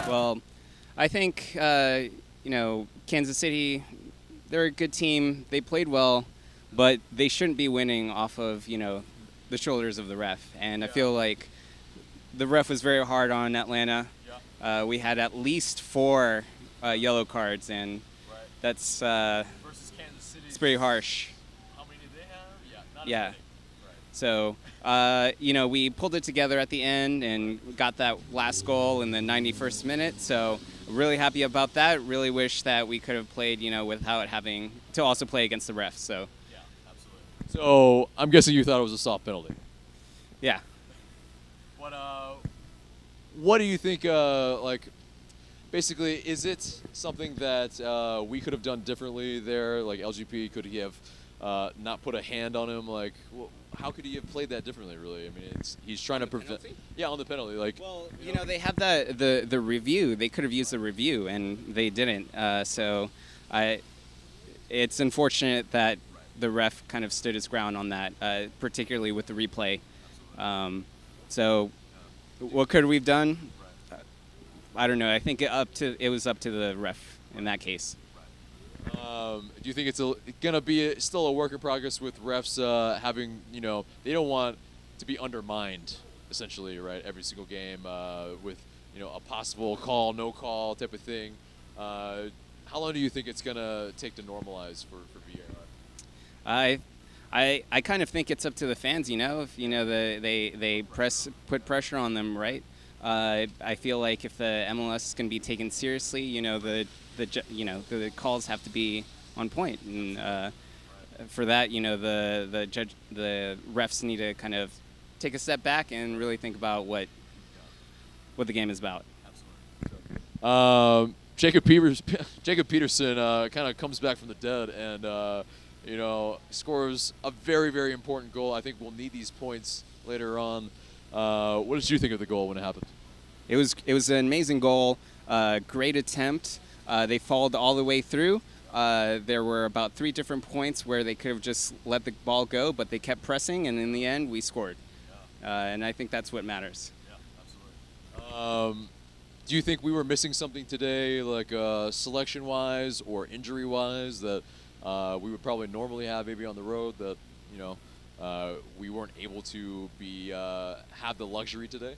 Well, I think Kansas City, they're a good team. They played well, but they shouldn't be winning off of the shoulders of the ref. And I feel like the ref was very hard on Atlanta. We had at least 4 yellow cards, and that's Versus Kansas City. it's pretty harsh. How many did they have? Yeah, not Yeah. as many. So, we pulled it together at the end and got that last goal in the 91st minute. So, really happy about that. Really wish that we could have played, without having to also play against the refs. So, Yeah, absolutely. So I'm guessing you thought it was a soft penalty. yeah. What do you think, basically, is it something that we could have done differently there? Like LGP, could he have not put a hand on him? Like, how could he have played that differently, really? I mean, he's trying to prevent. penalty? Yeah, on the penalty. Like, Well, they have the review. They could have used the review, and they didn't. It's unfortunate that the ref kind of stood his ground on that, particularly with the replay. So, what could we've done? I don't know. I think it was up to the ref in that case. Do you think it's gonna be still a work in progress with refs having, they don't want to be undermined, essentially, right? Every single game with, a possible call, no call type of thing. How long do you think it's gonna take to normalize for VAR? I kind of think it's up to the fans. If they put pressure on them, right? I feel like if the MLS is going to be taken seriously, the calls have to be on point, and for that, the refs need to kind of take a step back and really think about what the game is about. Jacob Peterson kind of comes back from the dead and scores a very, very important goal. I think we'll need these points later on. What did you think of the goal when it happened? It was an amazing goal, great attempt. They followed all the way through. There were about 3 different points where they could have just let the ball go, but they kept pressing, and in the end, we scored. And I think that's what matters. Yeah, absolutely. Do you think we were missing something today, like selection-wise or injury-wise, that we would probably normally have maybe on the road that we weren't able to have the luxury today?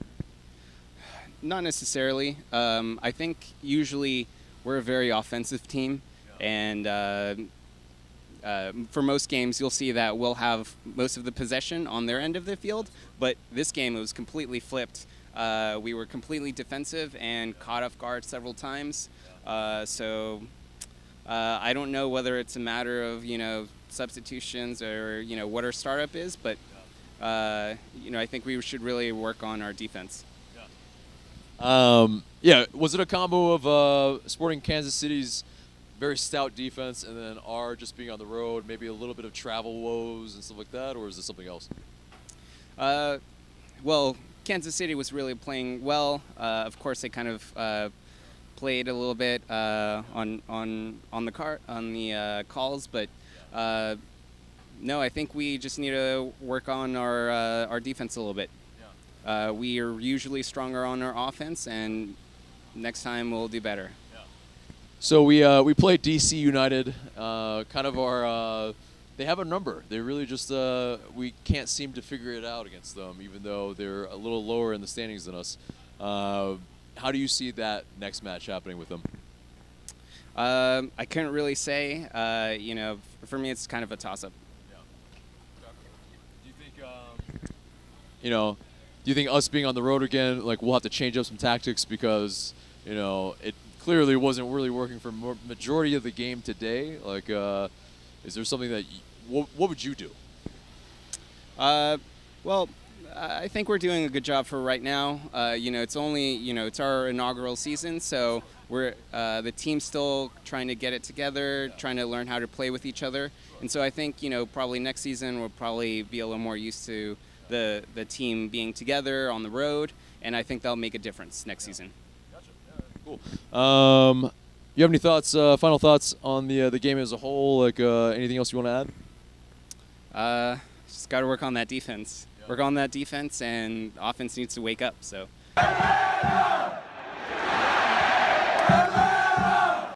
Not necessarily. I think usually we're a very offensive team, and for most games you'll see that we'll have most of the possession on their end of the field, but this game it was completely flipped. We were completely defensive and caught off guard several times. So I don't know whether it's a matter of substitutions or what our startup is, but I think we should really work on our defense. Was it a combo of Sporting Kansas City's very stout defense and then our just being on the road, maybe a little bit of travel woes and stuff like that, or is this something else? Well, Kansas City was really playing well. Of course, they kind of played a little bit on the calls, but no, I think we just need to work on our defense a little bit. We are usually stronger on our offense, and next time we'll do better. So we played DC United, kind of our. They have a number. They really just we can't seem to figure it out against them, even though they're a little lower in the standings than us. How do you see that next match happening with them? I couldn't really say. For me, it's kind of a toss-up. Do you think us being on the road again, like we'll have to change up some tactics because it clearly wasn't really working for majority of the game today? Like, is there something that what would you do? Well, I think we're doing a good job for right now. It's only it's our inaugural season, so we're the team's still trying to get it together, trying to learn how to play with each other, and so I think probably next season we'll probably be a little more used to the team being together on the road, and I think that'll make a difference next season. Gotcha. Yeah, cool. You have any thoughts, final thoughts on the game as a whole? Like anything else you want to add? Just got to work on that defense. Yeah. Work on that defense, and offense needs to wake up. So. Available.